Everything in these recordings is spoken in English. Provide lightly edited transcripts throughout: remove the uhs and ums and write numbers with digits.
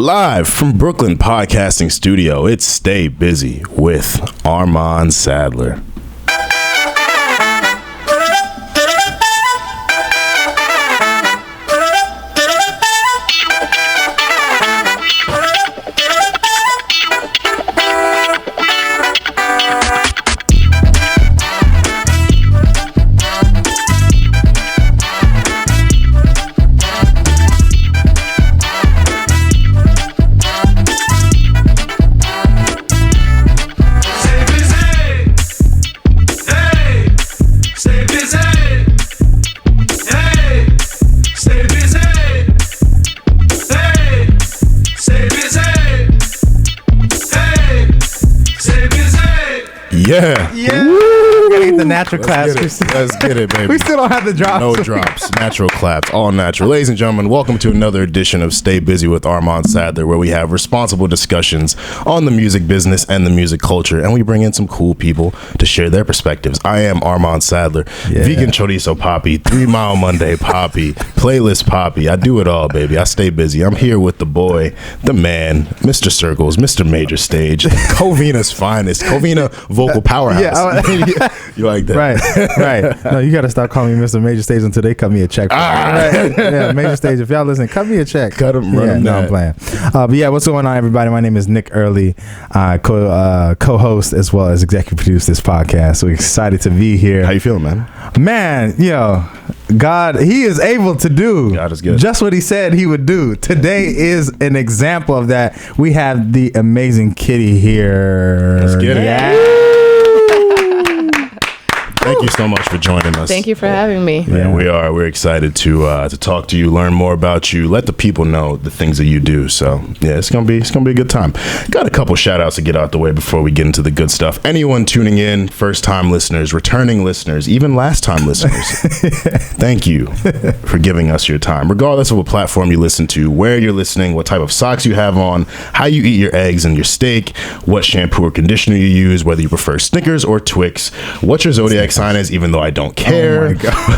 Live from Brooklyn Podcasting Studio, it's Stay Busy with Armand Sadler. Yeah. Gotta get the natural claps. Let's get it, baby. We still don't have the drops. No drops. Natural claps. All natural. Ladies and gentlemen, welcome to another edition of Stay Busy with Armand Sadler, where we have responsible discussions on the music business and the music culture, and we bring in some cool people to share their perspectives. I am Armand Sadler, vegan chorizo poppy, 3 Mile Monday poppy, playlist poppy. I do it all, baby. I stay busy. I'm here with the boy, the man, Mr. Circles, Mr. Major Stage, Covina's finest, Covina vocal powerhouse. Yeah, you like that? Right. No, you got to stop calling me Mr. Major Stage until they cut me a check. Right. Yeah, Major Stage. If y'all listen, cut me a check. Cut him. No, I'm playing. But yeah, what's going on, everybody? My name is Nick Early, co-host as well as executive produce this podcast. So excited to be here. How you feeling, man? Man, God, he is able to do God is good. Just what he said he would do. Today is an example of that. We have the amazing Kitty here. Let's get it. Yeah. Thank you so much for joining us. Thank you for having me. Yeah, we're excited to talk to you, learn more about you, let the people know the things that you do. So yeah, it's gonna be a good time. Got a couple shout outs to get out the way before we get into the good stuff. Anyone tuning in, first time listeners, returning listeners, even last time listeners, thank you for giving us your time, regardless of what platform you listen to, where you're listening, what type of socks you have on, how you eat your eggs and your steak, what shampoo or conditioner you use, whether you prefer Snickers or Twix, what your zodiac sign is, even though I don't care,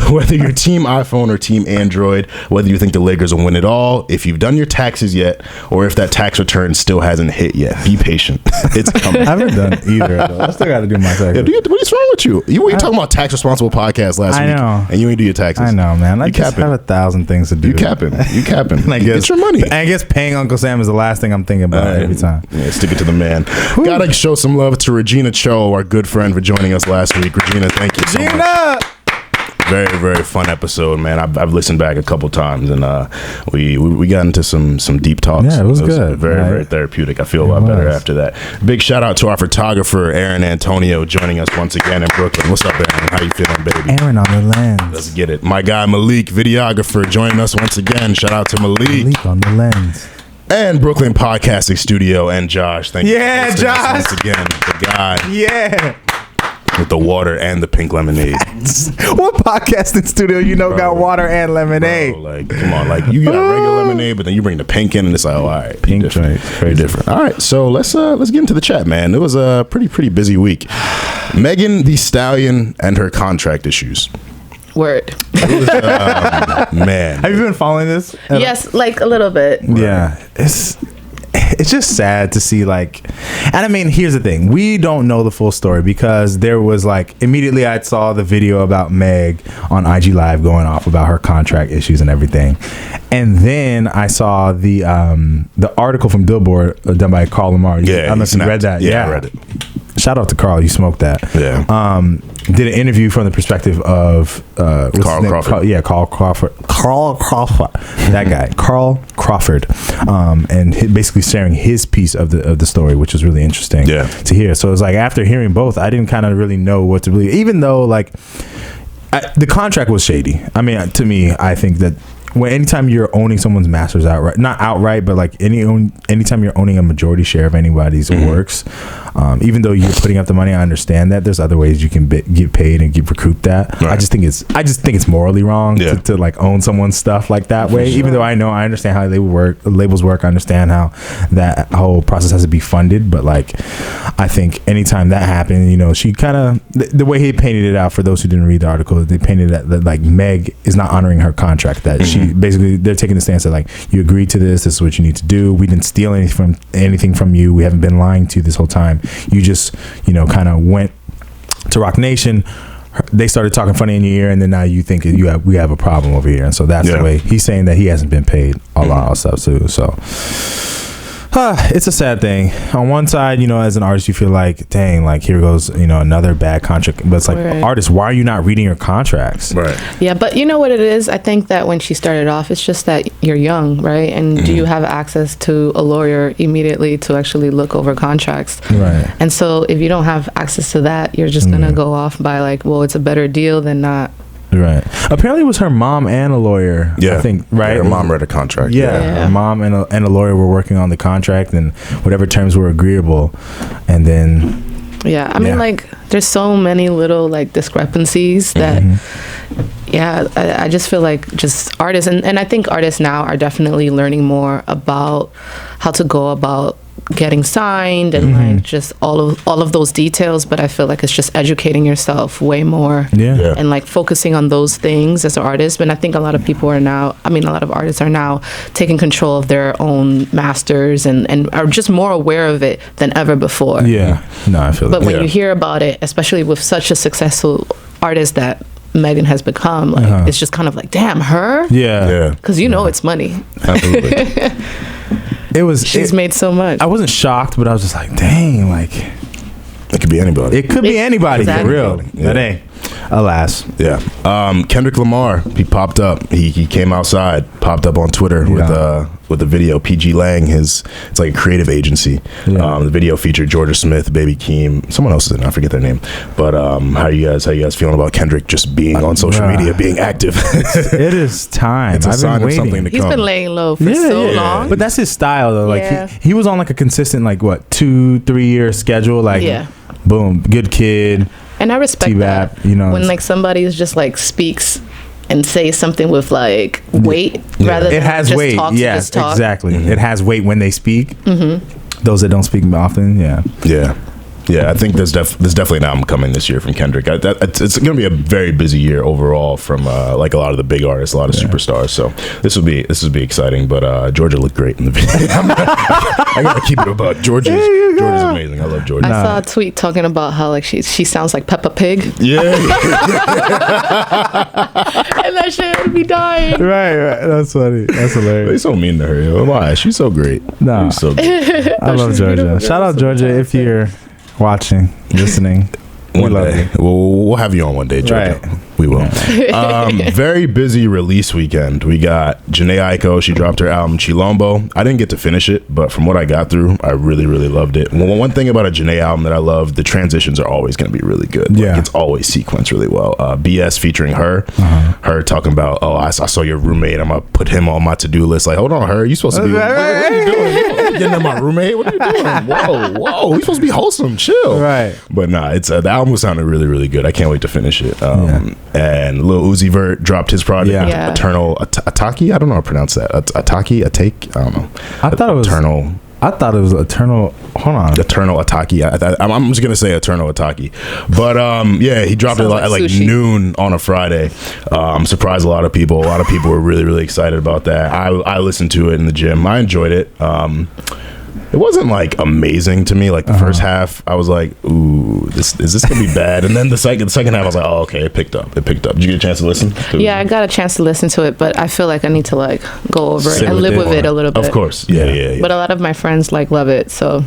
whether you're team iPhone or team Android, whether you think the Lakers will win it all, if you've done your taxes yet, or if that tax return still hasn't hit yet. Be patient. It's coming. I haven't done either. I still got to do my taxes. Yeah, what is wrong with you? We were talking about tax responsible podcast last week, and you ain't do your taxes. I know, man. I just have 1,000 things to do. You capping. I guess, get your money. I guess paying Uncle Sam is the last thing I'm thinking about every time. Yeah, stick it to the man. Gotta show some love to Regina Cho, our good friend, for joining us last week. Regina, thank you so much. Very, very fun episode, man. I've listened back a couple times, and we got into some deep talks. Yeah, it was good. Very therapeutic. I feel a lot better after that. Big shout out to our photographer, Aaron Antonio, joining us once again in Brooklyn. What's up, Aaron? How you feeling, baby? Aaron on the lens. Let's get it. My guy Malik, videographer, joining us once again. Shout out to Malik. Malik on the lens. And Brooklyn Podcasting Studio, and Josh. Thank you. Yeah, Josh. Once again, the guy. Yeah. With the water and the pink lemonade. What podcasting studio got water and lemonade? Bro, come on, you got regular lemonade, but then you bring the pink in, and it's like, all right, pink drink, very different. All right, so let's get into the chat, man. It was a pretty busy week. Megan Thee Stallion and her contract issues. Word. It was, man. Have you been following this? Yes, like a little bit. Yeah, it's just sad to see, and I mean, here's the thing. We don't know the full story because there was immediately I saw the video about Meg on IG Live going off about her contract issues and everything. And then I saw the article from Billboard done by Carl Lamar. Yeah, I don't know if you read that. Yeah, I read it. Shout out to Carl. You smoked that. Yeah. Did an interview from the perspective of Carl Crawford. Carl Crawford. That guy, Carl Crawford, and basically sharing his piece of the story, which was really interesting to hear. So it was after hearing both, I didn't kind of really know what to believe, even though the contract was shady. I mean, to me, I think that anytime you're owning someone's masters outright, not outright, but anytime you're owning a majority share of anybody's works, even though you're putting up the money, I understand that there's other ways you can get paid and recoup that. Right. I just think it's morally wrong to like own someone's stuff like that way. Sure. Even though I understand how labels work, I understand how that whole process has to be funded. But like, I think anytime that happened, you know, she kind of the way he painted it out, for those who didn't read the article, they painted that like Meg is not honoring her contract. That she basically, they're taking the stance that like, you agreed to this is what you need to do. We didn't steal anything from you. We haven't been lying to you this whole time. You just, you know, kind of went to Rock Nation. They started talking funny in your ear, and then now you think we have a problem over here. And so that's the way he's saying that he hasn't been paid a lot of stuff too. So it's a sad thing. On one side, you know, as an artist, you feel like, dang, like here goes, you know, another bad contract. But it's like, artists, why are you not reading your contracts? Right. Yeah, but you know what it is? I think that when she started off, it's just that you're young, right? And do you have access to a lawyer immediately to actually look over contracts? Right. And so if you don't have access to that, you're just going to go off by like, well, it's a better deal than not. Right. Apparently it was her mom and a lawyer. Yeah. I think, right? Yeah, her mom read a contract. Yeah. Her mom and a lawyer were working on the contract and whatever terms were agreeable. And then... Yeah. I mean, like, there's so many little, like, discrepancies that... I just feel like just artists... And I think artists now are definitely learning more about how to go about getting signed and like just all of those details, but I feel like it's just educating yourself way more and like focusing on those things as an artist. But I think a lot of artists are now taking control of their own masters and are just more aware of it than ever before. I feel but when you hear about it, especially with such a successful artist that Megan has become, like it's just kind of like, damn, her? Because you know it's money. Absolutely. She's made so much. I wasn't shocked, but I was just like, dang, like it could be anybody. It could be anybody for real. But hey, alas. Yeah. Kendrick Lamar, he popped up. He came outside, popped up on Twitter with a video. PG Lang, it's like a creative agency. The video featured Georgia Smith, Baby Keem, someone else I forget their name. But how you guys feeling about Kendrick just being on social media, being active? It is time. It's a sign of something to come. He's been laying low for so long. But that's his style though. Like he was on like a consistent like 2-3 year schedule. Like boom, good kid. And I respect that. You know, when like somebody just like speaks and say something with like weight rather than just weight. talk. Yes, to just talk. Exactly. It has weight when they speak. Those that don't speak often, Yeah, I think there's definitely an album coming this year from Kendrick. It's going to be a very busy year overall from like a lot of the big artists, a lot of superstars. So this will be exciting. But Georgia looked great in the video. I gotta keep it about Georgia's amazing. I love Georgia. I saw a tweet talking about how like she sounds like Peppa Pig. Yeah. And that shit would be dying. Right. That's funny. That's hilarious. They're so mean to her. Yo. Why? She's so great. No, she's so good. I love Georgia. Shout out Georgia if you're watching, listening. One day. We'll have you on one day, Georgia. Right. We will. Very busy release weekend. We got Jhené Aiko. She dropped her album Chilombo. I didn't get to finish it, but from what I got through, I really, really loved it. One thing about a Jhené album that I love, the transitions are always going to be really good. Like, it's always sequenced really well. BS featuring her. Her talking about, I saw your roommate. I'm going to put him on my to-do list. Like, hold on, her. You supposed to be... What are you doing? Getting in my roommate? What are you doing? Whoa. We supposed to be wholesome. Chill. Right. But nah, the album sounded really, really good. I can't wait to finish it. And Lil Uzi Vert dropped his project, Eternal Ataki. I don't know how to pronounce that. Ataki, Atake. I don't know. I thought it was Eternal. Hold on. Eternal Ataki. I'm just gonna say Eternal Ataki. But he dropped it at like noon on a Friday. Surprised a lot of people. A lot of people were really, really excited about that. I listened to it in the gym. I enjoyed it. It wasn't like amazing to me. Like the first half, I was like, "Ooh, is this gonna be bad?" And then the second half, I was like, "Oh, okay, it picked up." Did you get a chance to listen? Yeah, I got a chance to listen to it, but I feel like I need to like go over it and live with it a little bit. Of course, yeah. But a lot of my friends like love it, so.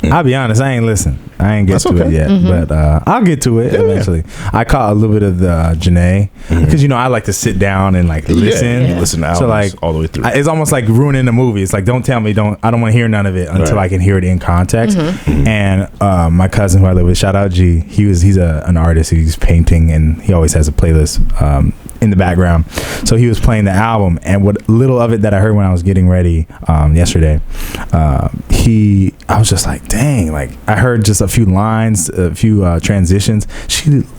I'll be honest, I ain't listen. I ain't get to it yet, but I'll get to it eventually. I caught a little bit of the Jhené because I like to sit down and like listen. You listen to albums, so like all the way through. It's almost like ruining the movie. It's like don't tell me, I don't want to hear none of it until I can hear it in context. And my cousin who I live with, shout out G, he's an artist. He's painting and he always has a playlist in the background. So he was playing the album, and what little of it that I heard when I was getting ready yesterday, I was just like, dang, like I heard just a few lines, a few transitions.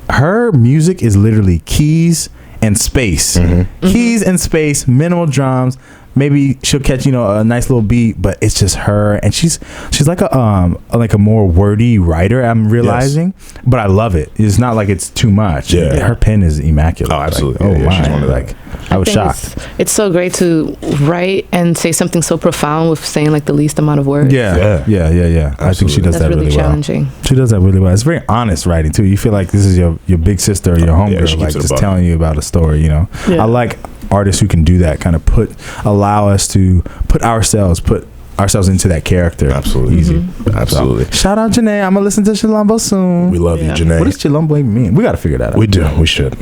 Her music is literally keys and space, keys and space, minimal drums. Maybe she'll catch, a nice little beat, but it's just her, and she's like a more wordy writer. I'm realizing, but I love it. It's not like it's too much. Yeah, her pen is immaculate. Oh, absolutely. Like, she's one of like I was shocked. It's so great to write and say something so profound with saying like the least amount of words. Yeah. I think she does that really challenging. Well. She does that really well. It's very honest writing too. You feel like this is your big sister or your homegirl, like just telling you about a story. Yeah. I like artists who can do that, kind of allow us to put ourselves into that character. Absolutely. Easy. Absolutely. Shout out Janae. I'm gonna listen to Chilombo soon. We love you, Janae. What does Chilombo even mean? We gotta figure that out. We do. We should.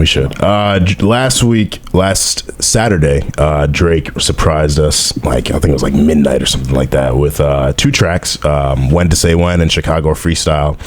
Last Saturday, Drake surprised us, like I think it was like midnight or something like that, with 2 tracks, When to Say When and Chicago Freestyle,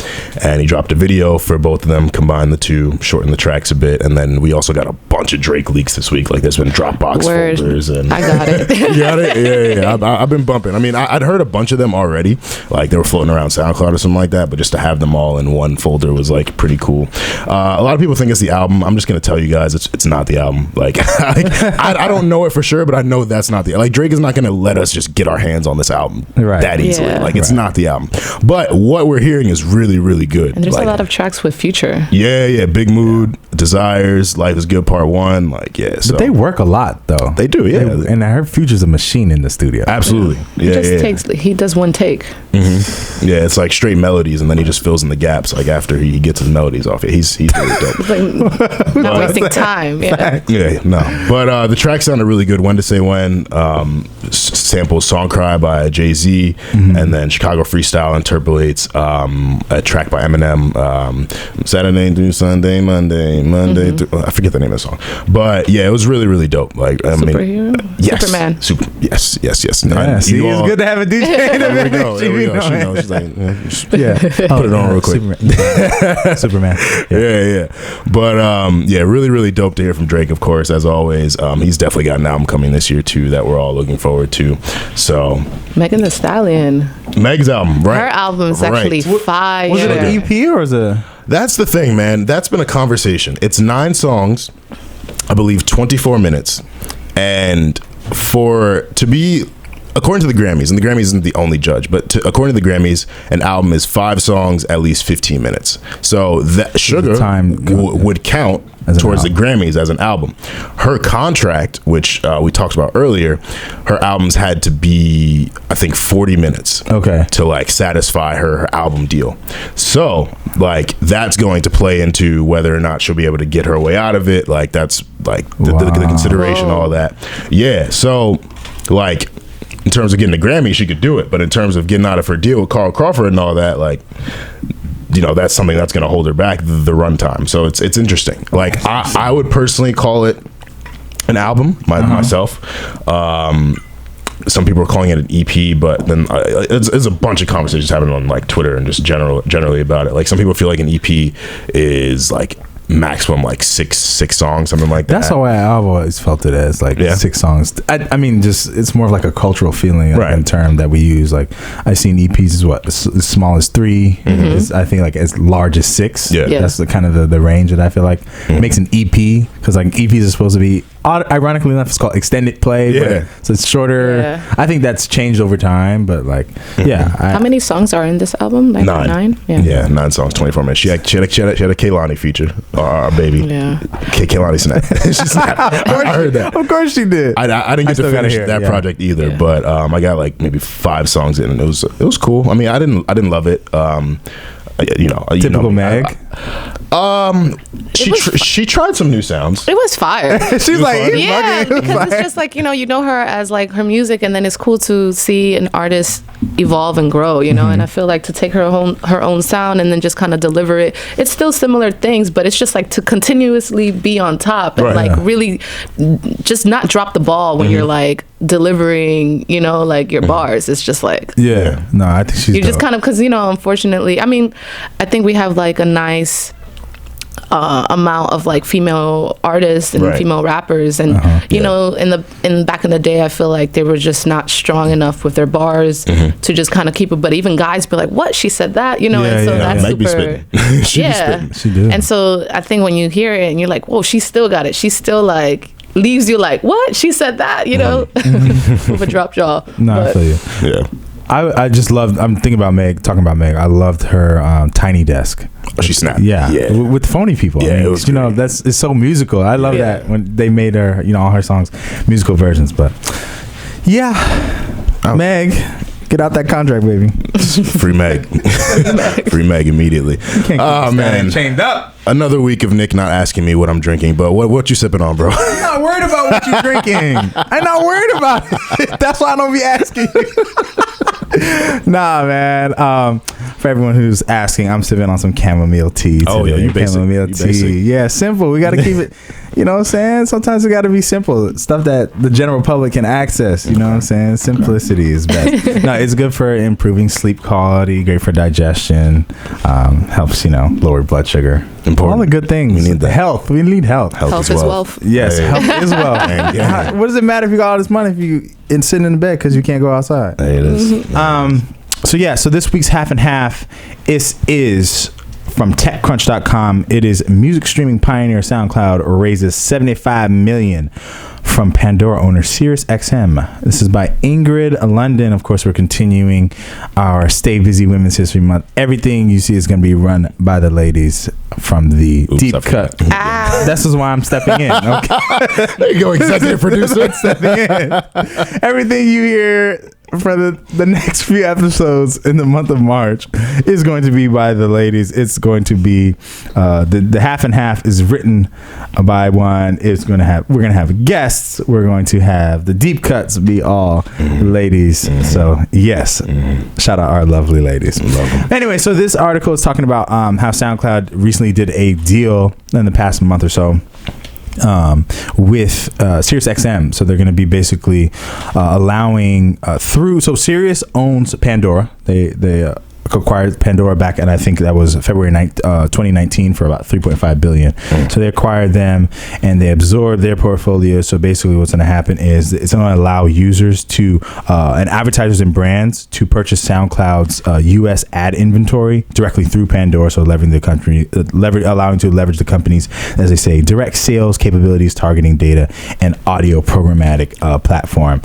and he dropped a video for both of them, combined the two, shortened the tracks a bit, and then we also got a bunch of Drake leaks this week. Like there's been Dropbox folders, and I got it. You got it? Yeah. I've been bumping. I mean, I'd heard a bunch of them already, like they were floating around SoundCloud or something like that, but just to have them all in one folder was like pretty cool. A lot of people think it's the album. I'm just gonna tell you guys it's not the album. Like I don't know it for sure, but I know that's not the, like Drake is not gonna let us just get our hands on this album that easily. Like it's not the album, but what we're hearing is really, really good. And there's like, a lot of tracks with Future. Yeah, Big Mood, Desires, Life Is Good Part 1, like so. But they work a lot though. They do, and I heard Future's a machine in the studio. Absolutely. He does one take. Yeah, it's like straight melodies, and then he just fills in the gaps like after he gets his melodies off it. He's really dope. Like, not wasting time. But the track sounded really good. When to Say When samples Song Cry by Jay-Z, and then Chicago Freestyle interpolates a track by Eminem, Saturday through Sunday, Monday through, I forget the name of the song, but yeah, it was really, really dope. Like Superhero? Superman. Yes. See, it's good to have a DJ. There we go. She knows. She's like, put it on real quick. Superman. Yeah. But really, really dope to hear from Drake, of course, as always. He's definitely got an album coming this year too that we're all looking forward to. So Megan Thee Stallion. Meg's album, right? Her album is actually fire. Was it an EP or was it? That's the thing, man. That's been a conversation. It's 9 songs, I believe 24 minutes. And to be, according to the Grammys, and the Grammys isn't the only judge, but according to the Grammys, an album is 5 songs, at least 15 minutes. So that Sugar would count towards the Grammys as an album. Her contract, which we talked about earlier, her albums had to be, I think, 40 minutes to like satisfy her album deal. So like that's going to play into whether or not she'll be able to get her way out of it. Like that's like the consideration, all that. Yeah. So like in terms of getting a Grammy, she could do it, but in terms of getting out of her deal with Carl Crawford and all that, like, that's something that's going to hold her back, the runtime. So it's interesting. Like I would personally call it an album myself. Some people are calling it an EP, but then it's a bunch of conversations happening on like Twitter and just generally about it. Like some people feel like an EP is like maximum like six songs, something like that. That's how I've always felt it as, like 6 songs. I mean, just it's more of like a cultural feeling in term that we use. Like I've seen EPs is as small as 3. It's, I think like as large as 6. That's the kind of the range that I feel like makes an EP, because like EPs are supposed to be, ironically enough, it's called extended play, so it's shorter. I think that's changed over time, but like how many songs are in this album? 9? Yeah, 9 songs, 24 minutes. She had a Kehlani feature, our baby. Kehlani snapped. I heard that. Of course she did. I didn't get to finish that project either, but I got like maybe 5 songs in, and it was cool. I mean, I didn't love it. Typical Meg. She tried some new sounds. It was fire. She's like, because it's just like, you know her as like her music, and then it's cool to see an artist evolve and grow, and I feel like to take her own sound and then just kind of deliver it. It's still similar things, but it's just like to continuously be on top and really just not drop the ball when you're like delivering, like your bars. It's just like I think she's just kind of, because unfortunately, I mean, I think we have like a nice amount of like female artists and female rappers, and you know, in back in the day, I feel like they were just not strong enough with their bars to just kind of keep it. But even guys be like, "What? She said that?" You know, and so that's super. She did. And so I think when you hear it and you're like, "Whoa, she still got it." She still like leaves you like, "What? She said that?" You know, with a drop jaw. No, I feel you. Yeah. I just loved. I'm thinking about Meg. Talking about Meg, I loved her Tiny Desk. Oh, she snapped. Yeah. With phony people. Yeah, I mean, it was you know, it's so musical. I love that when they made her, you know, all her songs musical versions. But yeah, Meg, get out that contract, baby. Free Meg. Free Meg immediately. Oh man, chained up. Another week of Nick not asking me what I'm drinking, but what you sipping on, bro? I'm not worried about what you're drinking. I'm not worried about it. That's why I don't be asking you. Nah, man. For everyone who's asking, I'm sipping on some chamomile tea today. Oh yeah, you basic. Chamomile tea. Basic. Yeah, simple. We got to keep it. You know what I'm saying? Sometimes it got to be simple. Stuff that the general public can access. You know what I'm saying? Simplicity is best. No, it's good for improving sleep quality. Great for digestion. Helps, you know, lower blood sugar. Important. All the good things. We need that. Health. We need health. Health is wealth. Yes, hey. health is wealth. Yeah. What does it matter if you got all this money if you sitting in the bed because you can't go outside? Hey, it is. So this week's half and half is from TechCrunch.com. It is music streaming pioneer SoundCloud raises $75 million from Pandora owner SiriusXM. This is by Ingrid London. Of course, we're continuing our Stay Busy Women's History Month. Everything you see is going to be run by the ladies from the Deep Cut. This is why I'm stepping in. Okay. There you go, executive producer. Stepping in. Everything you hear for the next few episodes in the month of March is going to be by the ladies. It's going to be the half and half is written by one. We're gonna have guests. We're going to have the deep cuts be all ladies. So yes, shout out our lovely ladies. Love them. Anyway, so this article is talking about how SoundCloud recently did a deal in the past month or so with SiriusXM. So they're going to be basically allowing so Sirius owns Pandora. They acquired Pandora back, and I think that was February 9th, 2019 for about $3.5 billion. So they acquired them and they absorbed their portfolio. So basically what's going to happen is it's going to allow users to and advertisers and brands to purchase SoundCloud's US ad inventory directly through Pandora. So allowing to leverage the company's, as they say, direct sales capabilities, targeting data, and audio programmatic platform.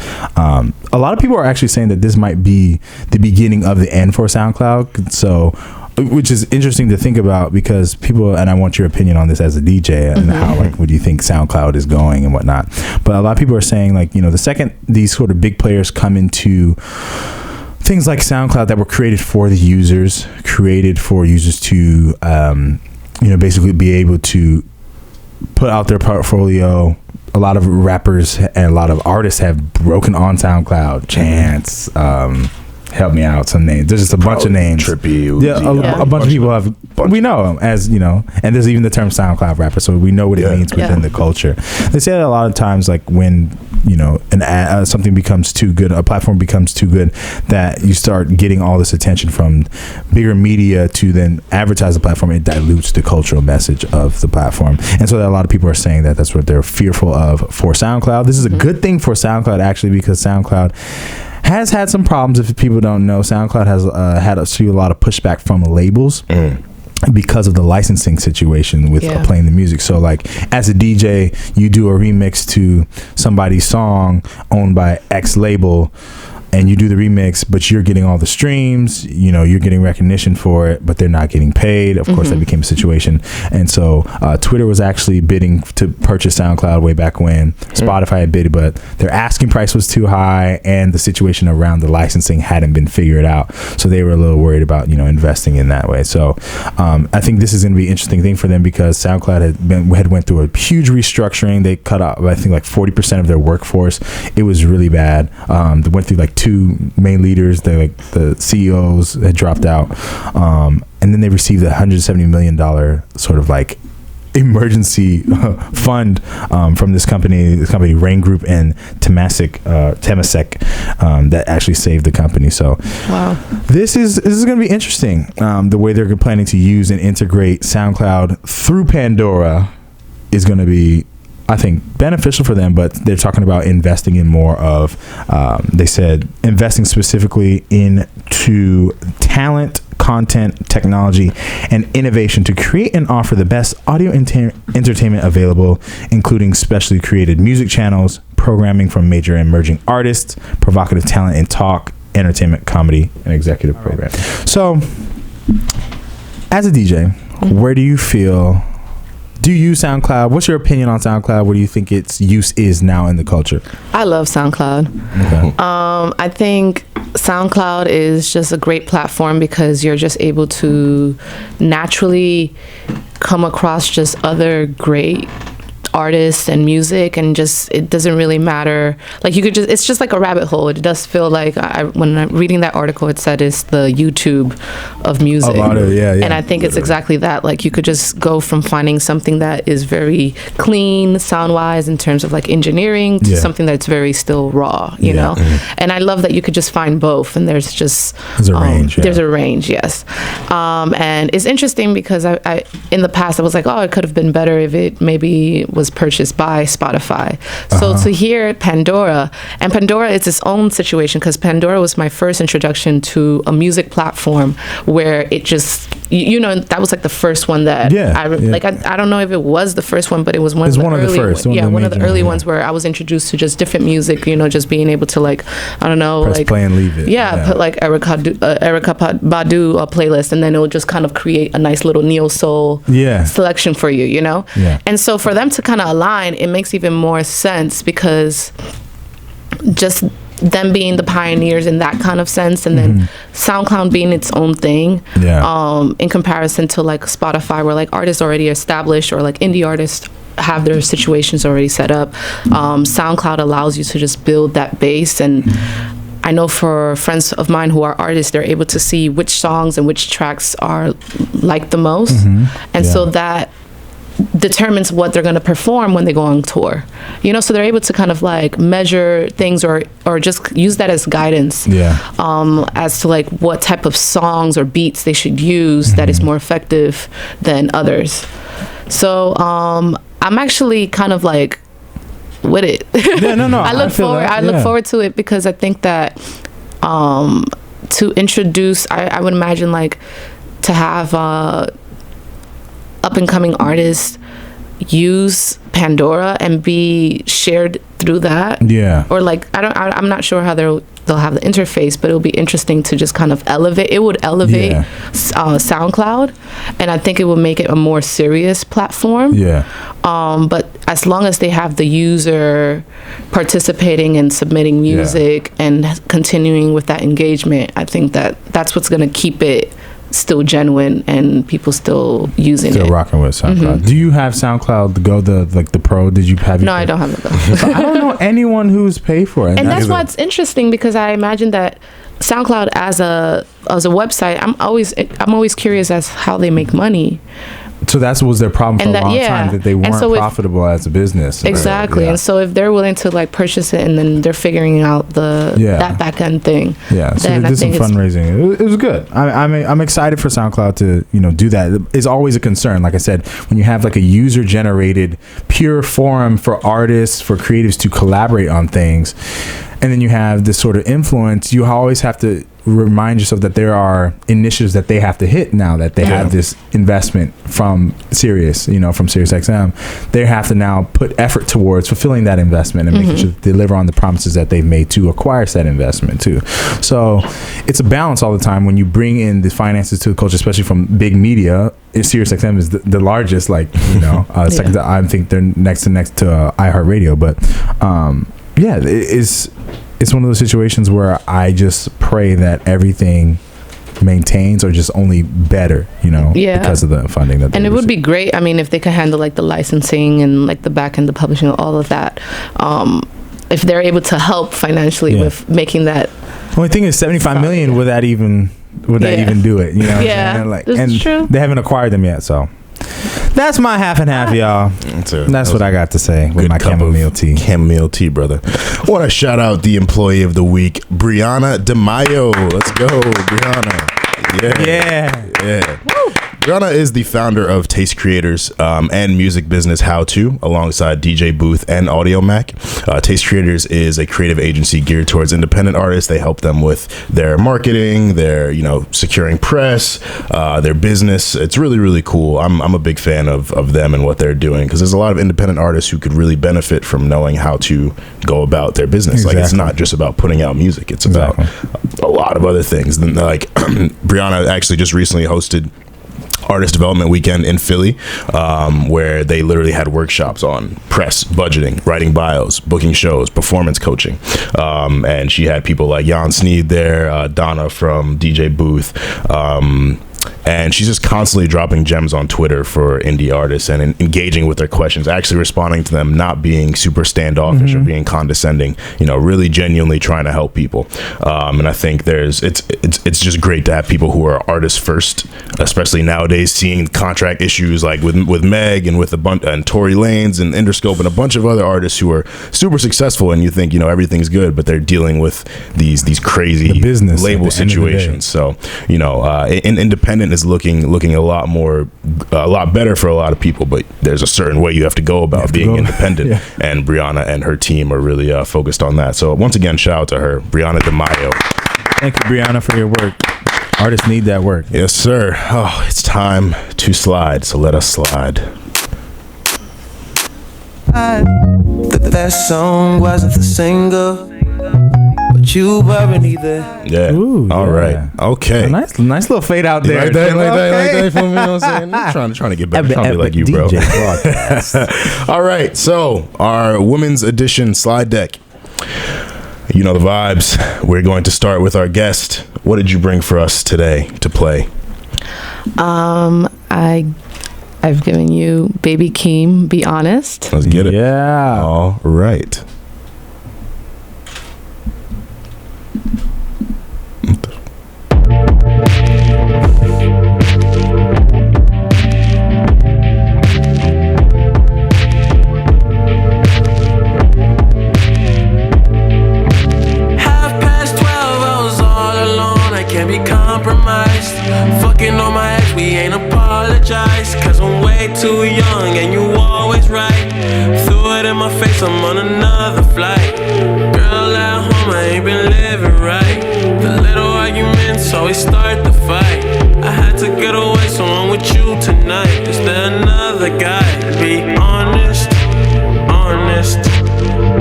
A lot of people are actually saying that this might be the beginning of the end for SoundCloud. So, which is interesting to think about because people, and I want your opinion on this as a DJ and how, like, what do you think SoundCloud is going and whatnot. But a lot of people are saying, like, you know, the second these sort of big players come into things like SoundCloud that were created for the users, created for users to, you know, basically be able to put out their portfolio. A lot of rappers and a lot of artists have broken on SoundCloud. Chance, help me out, some names. There's just a bunch of names. Trippy. A bunch of people have. We know them as, you know, and there's even the term SoundCloud rapper, so we know what it means within the culture. They say that a lot of times, like when, you know, something becomes too good, a platform becomes too good, that you start getting all this attention from bigger media to then advertise the platform. It dilutes the cultural message of the platform, and so that a lot of people are saying that that's what they're fearful of for SoundCloud. This is a good thing for SoundCloud, actually, because SoundCloud has had some problems. If people don't know, SoundCloud has had a lot of pushback from labels because of the licensing situation with playing the music. So, like, as a DJ, you do a remix to somebody's song owned by X label, and you do the remix, but you're getting all the streams, you know, you're getting recognition for it, but they're not getting paid. Of course, that became a situation. And so Twitter was actually bidding to purchase SoundCloud way back when. Spotify had bid, but their asking price was too high, and the situation around the licensing hadn't been figured out. So they were a little worried about, you know, investing in that way. So I think this is going to be an interesting thing for them because SoundCloud had went through a huge restructuring. They cut out, I think, like 40% of their workforce. It was really bad. They went through like 2 main leaders. The CEOs had dropped out, and then they received $170 million sort of like emergency fund from this company Rain Group and Temasek that actually saved the company. So wow, this is going to be interesting. The way they're planning to use and integrate SoundCloud through Pandora is going to be, I think, beneficial for them, but they're talking about investing in more of, they said, investing specifically into talent, content, technology, and innovation to create and offer the best audio entertainment available, including specially created music channels, programming from major emerging artists, provocative talent in talk, entertainment, comedy, and executive program. So, as a DJ, where do you feel... Do you use SoundCloud? What's your opinion on SoundCloud? What do you think its use is now in the culture? I love SoundCloud. Okay. I think SoundCloud is just a great platform because you're just able to naturally come across just other great artists and music, and just it doesn't really matter, like you could just, it's just like a rabbit hole. It does feel like when I'm reading that article, it said it's the YouTube of music. And I think it's exactly that. Like you could just go from finding something that is very clean sound wise in terms of like engineering to something that's very still raw, you know. And I love that you could just find both, and there's a range. There's a range, yes. And it's interesting because I in the past I was like, oh, it could have been better if it maybe was purchased by Spotify. So to hear Pandora, and Pandora is its own situation because Pandora was my first introduction to a music platform where it just, you know, that was like the first one that I don't know if it was the first one, but it was one of the early ones where I was introduced to just different music, you know, just being able to like, I don't know, press like play and leave it. Put like Erykah Badu playlist, and then it would just kind of create a nice little neo soul selection for you, you know? And so for them to kind of align, it makes even more sense because just them being the pioneers in that kind of sense, and then SoundCloud being its own thing, in comparison to like Spotify, where like artists already established or like indie artists have their situations already set up. SoundCloud allows you to just build that base, and I know for friends of mine who are artists, they're able to see which songs and which tracks are liked the most, and so that determines what they're going to perform when they go on tour, you know. So they're able to kind of like measure things or just use that as guidance as to like what type of songs or beats they should use that is more effective than others. So I'm actually kind of like with it. I look forward to it because I think that to introduce, I would imagine like to have up and coming artists use Pandora and be shared through that. Or like I'm not sure how they'll have the interface, but it'll be interesting to just kind of elevate. It would elevate SoundCloud, and I think it will make it a more serious platform. But as long as they have the user participating and submitting music and continuing with that engagement, I think that's what's going to keep it still genuine and people still using it. Still rocking with SoundCloud. Do you have SoundCloud the Pro? Did you have? No, I don't have it though. So I don't know anyone who's paid for it. And that's why it's interesting, because I imagine that SoundCloud as a website, I'm always curious as how they make money. So that was their problem for a long time, that they weren't profitable as a business. Exactly. And so if they're willing to like purchase it and then they're figuring out that back end thing. So they did some fundraising. It was good. I'm excited for SoundCloud to, you know, do that. It's always a concern. Like I said, when you have like a user generated pure forum for artists, for creatives to collaborate on things, and then you have this sort of influence, you always have to remind yourself that there are initiatives that they have to hit now that they have this investment from Sirius, you know, from SiriusXM. They have to now put effort towards fulfilling that investment and making sure to deliver on the promises that they've made to acquire said investment too. So it's a balance all the time when you bring in the finances to the culture, especially from big media. SiriusXM is the largest, like, you know, second to, I think they're next to iHeartRadio, but it's one of those situations where I just pray that everything maintains or just only better, you know, because of the funding that they and it would be great, I mean, if they could handle like the licensing and like the back end, the publishing, all of that, if they're able to help financially with making that. The only thing is 75 million, would that even do it, you know? And true. They haven't acquired them yet, so That's my half and half, y'all. That's what I got to say with my chamomile tea. Chamomile tea, brother. I want to shout out the employee of the week, Brianna DeMaio. Let's go, Brianna. Yeah. Brianna is the founder of Taste Creators and music business How To, alongside DJ Booth and Audio Mac. Taste Creators is a creative agency geared towards independent artists. They help them with their marketing, their securing press, their business. It's really, really cool. I'm a big fan of them and what they're doing, because there's a lot of independent artists who could really benefit from knowing how to go about their business. Exactly. Like, it's not just about putting out music. It's about a lot of other things. Like Brianna actually just recently hosted Artist Development Weekend in Philly, where they literally had workshops on press, budgeting, writing bios, booking shows, performance coaching, and she had people like Jan Sneed there, Donna from DJ Booth, and she's just constantly dropping gems on Twitter for indie artists and engaging with their questions, actually responding to them, not being super standoffish or being condescending, really genuinely trying to help people. And I think it's just great to have people who are artists first, especially nowadays, seeing contract issues like with Meg and with and Tory Lanez and Interscope and a bunch of other artists who are super successful, and you think everything's good, but they're dealing with these crazy business label situations. So independent is looking a lot better for a lot of people, but there's a certain way you have to go about being independent. And Brianna and her team are really focused on that. So once again, shout out to her, Brianna DeMaio. Thank you, Brianna, for your work. Artists need that work. Yes, sir. Oh, it's time to slide, so let us slide. That song wasn't the single, but you weren't either. Yeah. Ooh, all right. Okay. Nice little fade out there. Like that. You know what I'm saying? I'm trying to get better. I'm trying to be like you, bro. All right. So our women's edition slide deck. You know the vibes. We're going to start with our guest. What did you bring for us today to play? I've given you Baby Keem, Be Honest. Let's get it. Yeah. All right. Fucking on my ex, we ain't apologize, cause I'm way too young and you always right. Threw it in my face, I'm on another flight. Girl at home, I ain't been living right. The little arguments always start the fight. I had to get away, so I'm with you tonight. Is there another guy? Be honest, honest,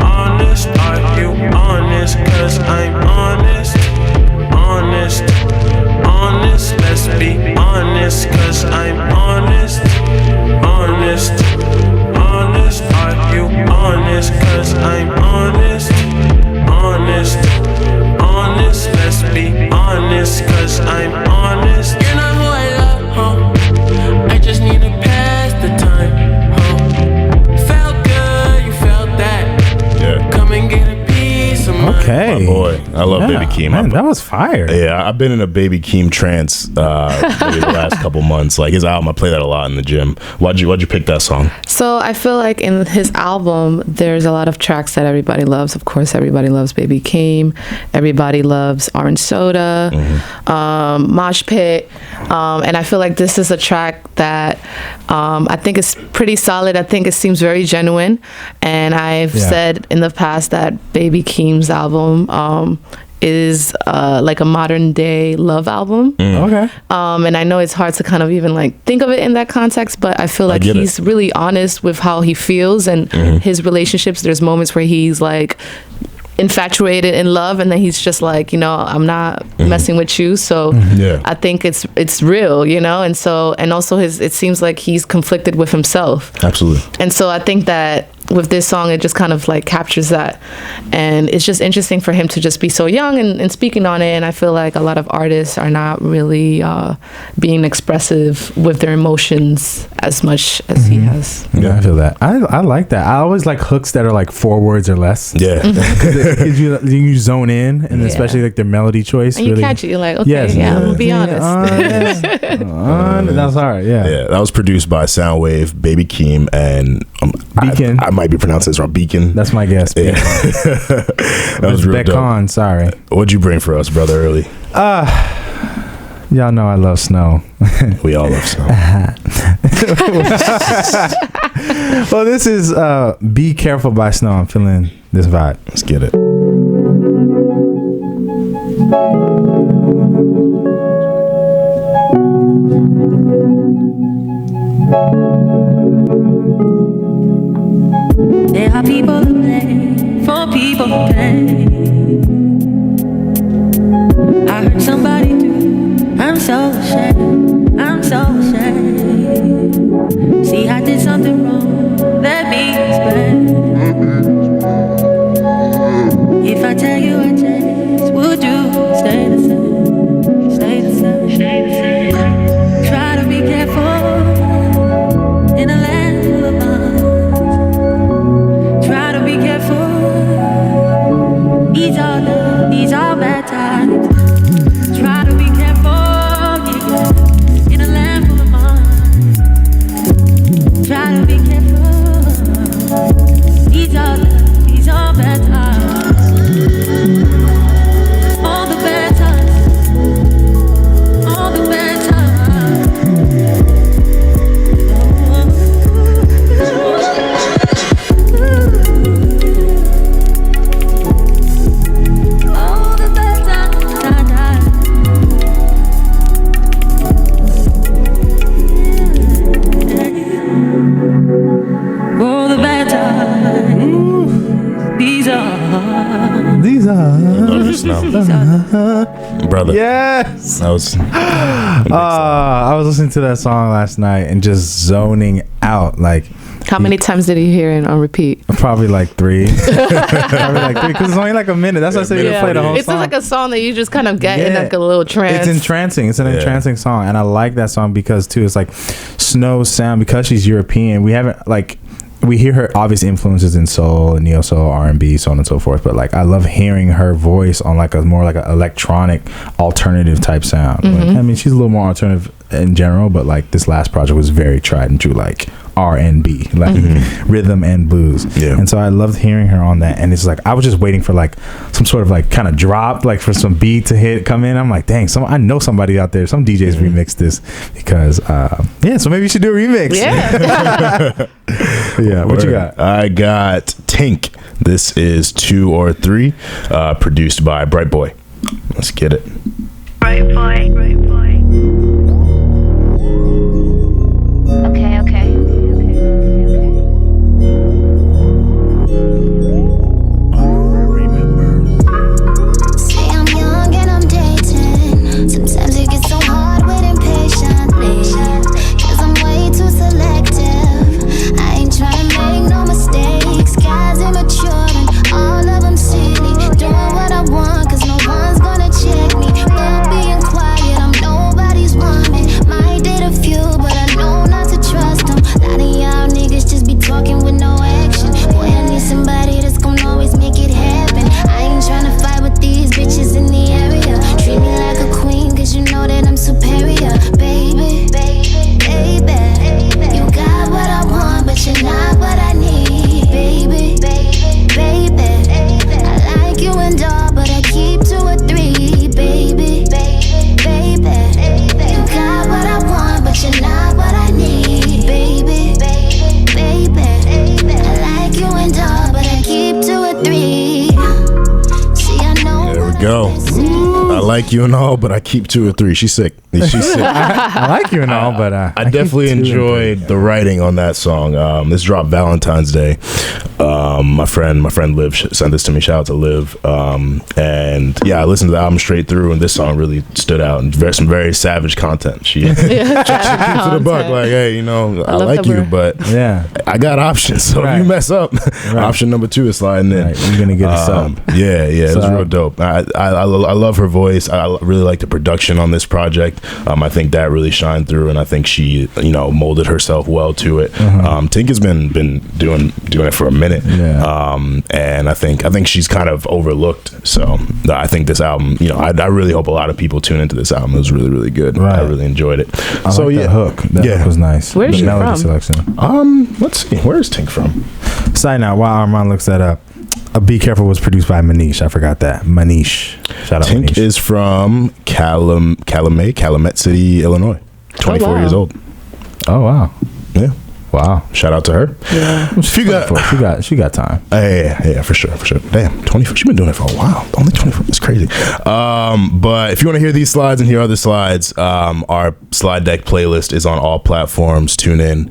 honest. Are you honest? Cause I'm honest, honest, honest. Let's be honest, cause I'm honest, honest, honest. Are you honest? Cause I'm honest, honest, honest. Let's be honest, cause I'm honest. You're not who I love, huh? I just need to pass the time, huh? Felt good, you felt that. Yeah. Come and get a piece of mine. Okay. My boy. I love Baby Keem. Man, that was fire. Yeah, I've been in a Baby Keem trance maybe the last couple months. Like his album, I play that a lot in the gym. Why'd you pick that song? So I feel like in his album, there's a lot of tracks that everybody loves. Of course, everybody loves Baby Keem. Everybody loves Orange Soda, Mosh Pit. And I feel like this is a track that I think is pretty solid. I think it seems very genuine. And I've said in the past that Baby Keem's album is like a modern day love album. Okay. And I know it's hard to kind of even like think of it in that context, but I feel like he's really honest with how he feels and his relationships. There's moments where he's like infatuated in love, and then he's just like, I'm not messing with you. So I think it's real, and also it seems like he's conflicted with himself. Absolutely. And so I think that with this song, it just kind of like captures that, and it's just interesting for him to just be so young and speaking on it. And I feel like a lot of artists are not really being expressive with their emotions as much as he has. Yeah, I feel that. I like that. I always like hooks that are like 4 words or less. Yeah. Because you zone in, and especially like their melody choice. And you really catch it. You're like, okay, I'm gonna be honest. That's hard. Yeah, that was produced by Soundwave, Baby Keem, and Beacon. I might be pronouncing this wrong. Beacon. That's my guess. Yeah. That was real dope. Beckon, sorry. What'd you bring for us, brother? Early. Y'all know I love snow. We all love snow. Well, this is "Be Careful" by Snow. I'm feeling this vibe. Let's get it. There are people to blame for people who pay. I heard somebody do. I'm so ashamed. I'm so ashamed. See, I did something wrong. Let me explain. If I tell you I changed, would you stay the same? Stay the same. Stay the same. Try to be careful in a land full of love. Try to be careful. These are bad times. Try to be careful, yeah, in a land full of mine. Try to be careful. These are bad times. All the bad times. All the bad times. All the bad times. All the bad times. These are Brother. Yes. That was. I was listening to that song last night and just zoning out. Like, How many times did you hear it on repeat? probably like 3. Because it's only like a minute. That's why I said you play the whole It's song. like a song that you just kind of get in Yeah. like a little trance. It's entrancing. It's an entrancing song, and I like that song because too, it's like Snow's sound, because she's European. We haven't we hear her obvious influences in soul and neo soul, R&B, so on and so forth. But like, I love hearing her voice on like a more like an electronic, alternative type sound. Like, I mean, she's a little more alternative in general, but like this last project was very tried and true, like R&B, like rhythm and blues. Yeah. And so I loved hearing her on that. And it's like, I was just waiting for like some sort of like kind of drop, like for some beat to come in. I'm like, dang, I know somebody out there, some DJs remixed this because so maybe you should do a remix. Yeah. Yeah, what you got? I got Tink. This is 2 or 3, produced by Bright Boy. Let's get it. Bright boy, bright boy. Okay. Say I'm young and I'm dating. Sometimes it gets so hard waiting patiently. 'Cause I'm way too selective. I ain't trying to make no mistakes. Guys immature and all of them silly. Doing what I want 'cause no one's gonna check me. like you and all, but I keep 2 or 3. She's sick. She's sick. I like you and all, but I definitely enjoyed the writing on that song. This dropped Valentine's Day. My friend Liv sent this to me. Shout out to Liv. And yeah, I listened to the album straight through, and this song really stood out. And some very savage content. She keeps it a buck, like, hey, you know, I like you, but yeah, I got options. So if you mess up, option number 2 is sliding in. You're gonna get us up. Yeah, it's real dope. I love her voice. I really like the production on this project. I think that really shined through, and I think she, you know, molded herself well to it. Tink has been doing it for a minute, and I think she's kind of overlooked. So I think this album, you know, I really hope a lot of people tune into this album. It was really, really good. I really enjoyed it. I like that hook. That hook was nice. Where's she from? Selection. Let's see. Where's Tink from? Side note, while Armand looks that up, Be Careful was produced by Manish. I forgot that. Manish. Shout out Tink Manish. is from Calumet City, Illinois. 24 years old. Oh, wow. Yeah. Wow. Shout out to her. Yeah. She got time. Yeah, for sure. Damn, 24. She's been doing it for a while. Only 24. It's crazy. But if you want to hear these slides and hear other slides, our slide deck playlist is on all platforms. Tune in.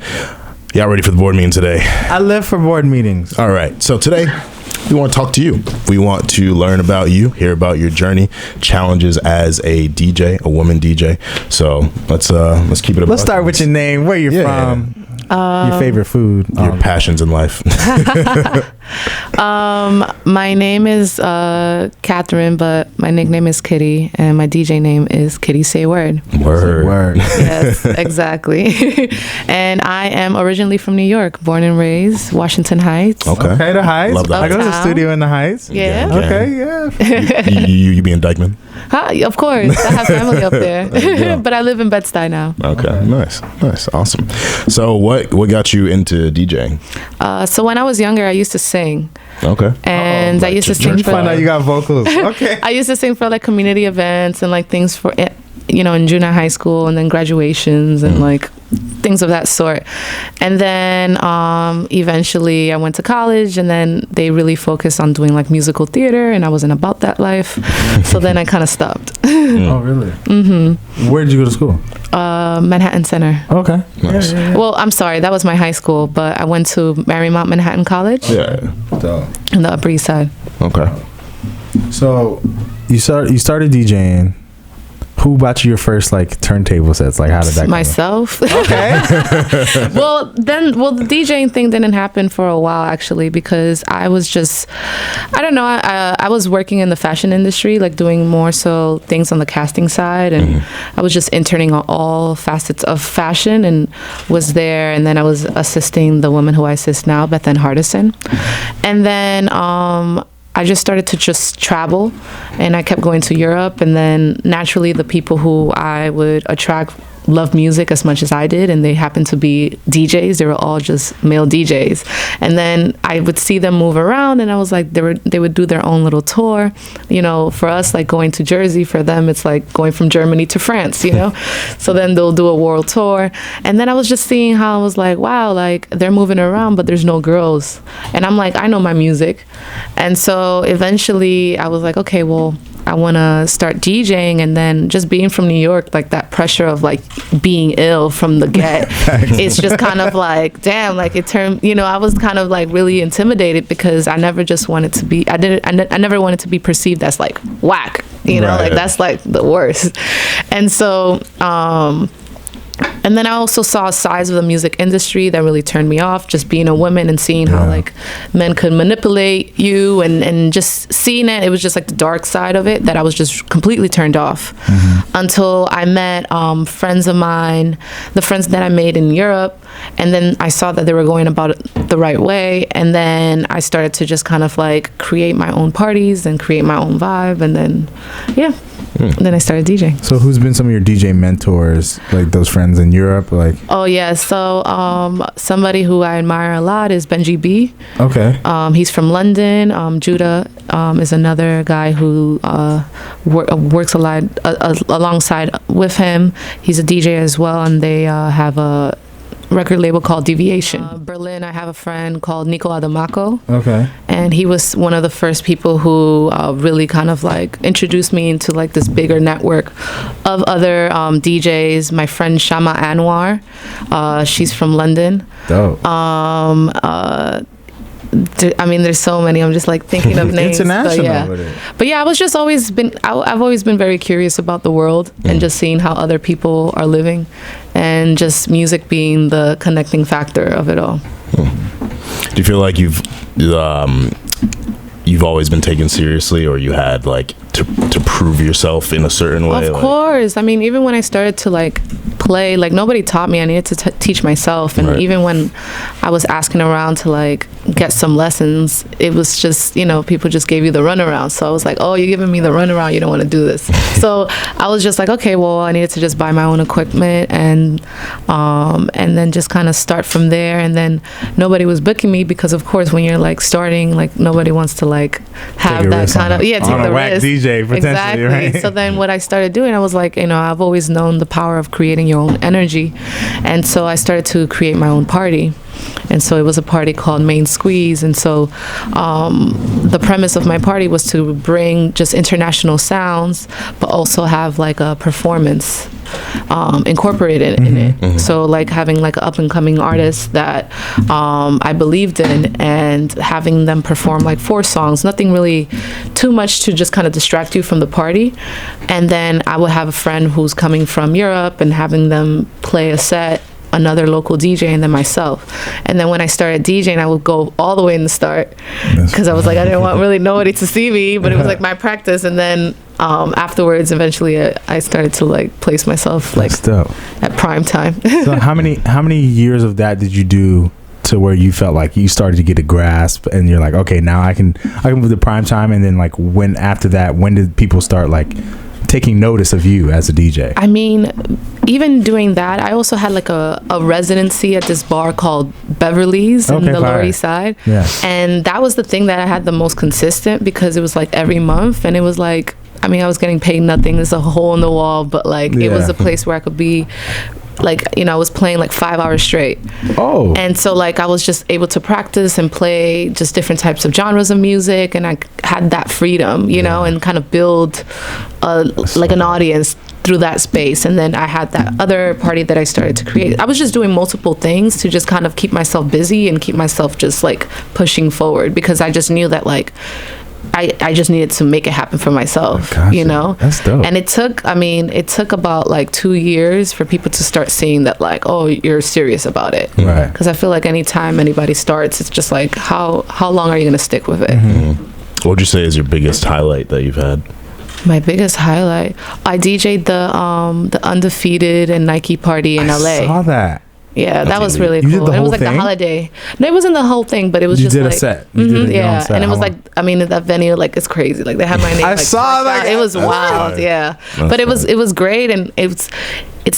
Y'all ready for the board meeting today? I live for board meetings. All right. So today, we want to talk to you. We want to learn about you, hear about your journey, challenges as a DJ, a woman DJ. So let's keep it. Let's start with your name, where you're from, your favorite food, your passions in life. My name is Catherine, but my nickname is Kitty, and my DJ name is Kittysayword. Word. Yes, exactly. And I am originally from New York, born and raised, Washington Heights. Okay, the Heights. Love that. I go to the studio in the Heights. Yeah. Okay, yeah. You be in Dykeman? Of course, I have family up there, but I live in Bed-Stuy now. Okay, nice, awesome. So what got you into DJing? So when I was younger, I used to sing. Okay. And I used to sing for. Find out you got vocals. Okay. I used to sing for like community events and like things for, you know, in junior high school and then graduations and like things of that sort. And then eventually I went to college, and then they really focused on doing like musical theater, and I wasn't about that life. So then I kind of stopped. Oh, really? Mm-hmm. Where did you go to school? Manhattan Center. Okay. Nice. Yeah. Well, I'm sorry, that was my high school, but I went to Marymount Manhattan College. Yeah. On the Upper East Side. Okay. So you started DJing. Who bought you your first like turntable sets? Like, how did that go? Myself. Okay. Well, the DJing thing didn't happen for a while actually, because I was just, I don't know, I was working in the fashion industry, like doing more so things on the casting side, and I was just interning on all facets of fashion and was there, and then I was assisting the woman who I assist now, Beth Ann Hardison, and then I just started to just travel, and I kept going to Europe, and then naturally the people who I would attract loved music as much as I did, and they happened to be DJs. They were all just male DJs, and then I would see them move around, and I was like, they would do their own little tour. You know, for us, like going to Jersey, for them it's like going from Germany to France, you know. So then they'll do a world tour, and then I was just seeing how I was like, wow, like they're moving around but there's no girls, and I'm like, I know my music. And so eventually I was like, okay, well, I want to start DJing. And then just being from New York, like that pressure of like being ill from the get, it's just kind of like, damn, like it turned, you know, I was kind of like really intimidated, because I never just wanted to be, I never wanted to be perceived as like whack, you know, like that's like the worst. And so, and then I also saw sides of the music industry that really turned me off, just being a woman and seeing how like men could manipulate you, and just seeing it. It was just like the dark side of it that I was just completely turned off until I met friends of mine, the friends that I made in Europe. And then I saw that they were going about it the right way. And then I started to just kind of like create my own parties and create my own vibe. And then, and then I started DJing. So who's been some of your DJ mentors, like those friends in Europe? Like, oh yeah, so somebody who I admire a lot is Benji B. Okay. He's from London. Judah is another guy who works a lot alongside with him. He's a DJ as well, and they have a record label called Deviation. Berlin, I have a friend called Nico Adamako. Okay. And he was one of the first people who really kind of like introduced me into like this bigger network of other DJs. My friend Shama Anwar, she's from London. Dope. I mean, there's so many. I'm just like thinking of names. International. But yeah, I've always been very curious about the world and just seeing how other people are living, and just music being the connecting factor of it all. Do you feel like you've always been taken seriously, or you had like to prove yourself in a certain way? Of course. I mean, even when I started to like play, like nobody taught me. I needed to teach myself. And even when I was asking around to like get some lessons, it was just, you know, people just gave you the runaround. So I was like, oh, you're giving me the runaround, you don't want to do this. So I was just like, okay, well, I needed to just buy my own equipment and then just kind of start from there. And then nobody was booking me because, of course, when you're like starting, like nobody wants to like have that kind of take the risk. DJ, exactly. Right? So then what I started doing, I was like, you know, I've always known the power of creating your own energy, and so I started to create my own party. And so it was a party called Main Squeeze. And so the premise of my party was to bring just international sounds, but also have like a performance incorporated in it. So like having like an up and coming artist that I believed in, and having them perform like 4 songs, nothing really too much to just kind of distract you from the party. And then I would have a friend who's coming from Europe and having them play a set, another local DJ, and then myself. And then when I started DJing, I would go all the way in the start because I was like, I didn't want really nobody to see me, but it was like my practice. And then afterwards, eventually I started to like place myself like at prime time. So how many years of that did you do to where you felt like you started to get a grasp and you're like, okay, now I can move to prime time? And then like when did people start like taking notice of you as a DJ? I mean, even doing that, I also had like a residency at this bar called Beverly's in the Lower East Side. Yeah. And that was the thing that I had the most consistent, because it was like every month, and it was like, I mean, I was getting paid nothing. There's a hole in the wall, but like it was a place where I could be like, you know, I was playing like 5 hours straight. Oh. And so like I was just able to practice and play just different types of genres of music, and I had that freedom, you know, and kind of build like an audience through that space. And then I had that other party that I started to create. I was just doing multiple things to just kind of keep myself busy and keep myself just like pushing forward, because I just knew that like I just needed to make it happen for myself, you know? That's dope. And it took about like 2 years for people to start seeing that like, oh, you're serious about it. Right. Because I feel like anytime anybody starts, it's just like, how long are you going to stick with it? What would you say is your biggest highlight that you've had? My biggest highlight? I DJ'd the Undefeated and Nike party in LA. I saw that. Yeah, that was really cool. It was like the holiday. No, it wasn't the whole thing, but it was just like... You did a set. Yeah, and it was like, I mean, that venue, like, it's crazy. Like, they had my name. I saw that. It was wild, yeah. But it was great, and it's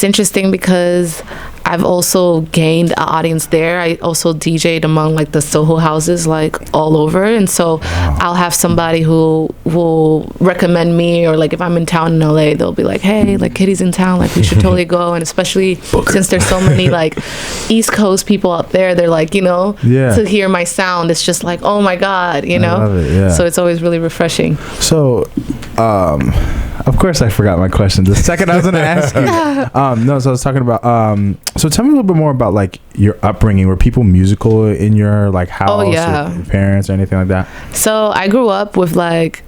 interesting because I've also gained an audience there. I also DJ'd among like the Soho houses like all over, and so I'll have somebody who will recommend me, or like if I'm in town in LA, they'll be like, hey, like Kitty's in town, like we should totally go. And especially since there's so many like East Coast people out there, they're like, you know, to hear my sound, it's just like, oh my God, you know. I love it, yeah. So it's always really refreshing. So of course I forgot my question the second I was going to ask you. No, so I was talking about so tell me a little bit more about like your upbringing. Were people musical in your like house? Or your parents or anything like that? So I grew up with like,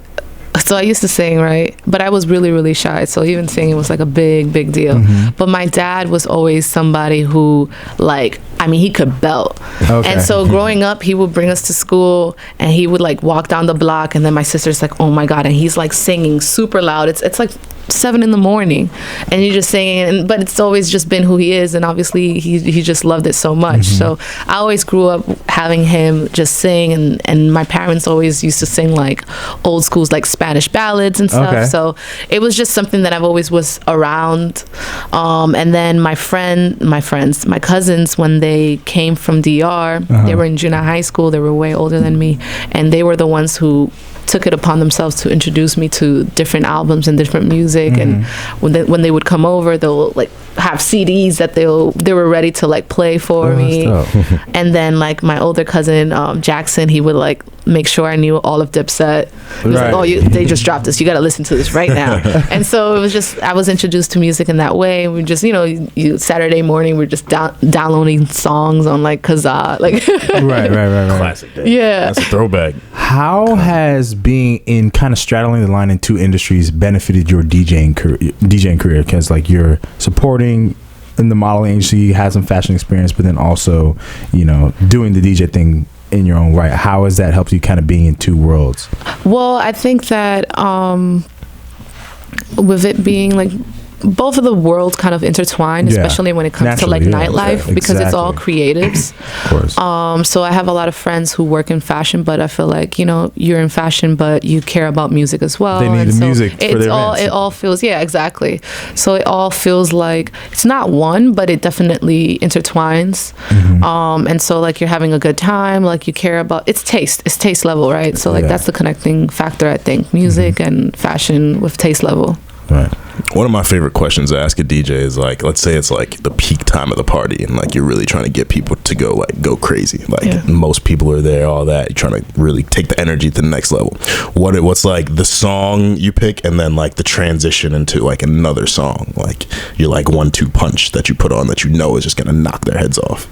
so I used to sing, right? But I was really, really shy. So even singing was like a big, big deal. But my dad was always somebody who like, I mean, he could belt. And so growing up, he would bring us to school and he would like walk down the block, and then my sister's like, oh my God. And he's like singing super loud. It's like 7 a.m. and you're just singing, but it's always just been who he is, and obviously he just loved it so much. So I always grew up having him just sing, and my parents always used to sing like old schools, like Spanish ballads and stuff. So it was just something that I've always was around. And then my cousins, when they came from DR, they were in junior high school, they were way older than me, and they were the ones who took it upon themselves to introduce me to different albums and different music. And when they would come over, they'll like have CDs that they were ready to like play for me. And then like my older cousin Jackson, he would like make sure I knew all of Dipset. He was like, oh, they just dropped this, you got to listen to this right now. And so it was just, I was introduced to music in that way. We just, you Saturday morning we're just downloading songs on like Kazaa, like right. Classic day. Yeah, that's a throwback. How has being in kind of straddling the line in two industries benefited your DJing career? Because like you're supporting in the modeling agency, had some fashion experience, but then also, doing the DJ thing in your own right. How has that helped you kind of being in two worlds? Well, I think that with it being like both of the worlds kind of intertwined, especially when it comes to like nightlife, because it's all creatives. Of course. So I have a lot of friends who work in fashion, but I feel like, you're in fashion, but you care about music as well. They need the music for their events. It all feels, exactly. So it all feels like it's not one, but it definitely intertwines. And so like you're having a good time, like you care about, it's taste level, right? So like that's the connecting factor, I think, music and fashion with taste level. Right. One of my favorite questions to ask a DJ is like, let's say it's like the peak time of the party and like you're really trying to get people to go crazy. Like most people are there, all that. You're trying to really take the energy to the next level. What's like the song you pick and then like the transition into like another song? Like you're like 1-2 punch that you put on that is just gonna knock their heads off.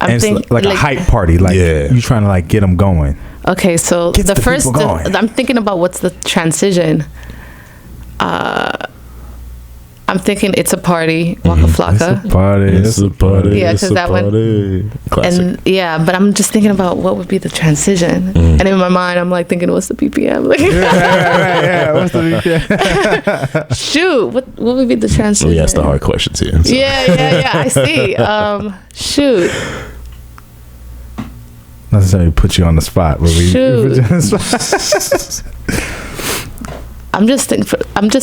And it's like a hype party. Like you're trying to like get them going. Okay, so the first, I'm thinking about what's the transition. I'm thinking It's a Party, Waka Flocka. It's a party. Yeah, because that one. Classic. And but I'm just thinking about what would be the transition. And in my mind, I'm like thinking, what's the BPM? Like, right. What's the BPM? Shoot, what would be the transition? We asked the hard questions here. So. Yeah, I see. Shoot. Not necessarily put you on the spot. I'm just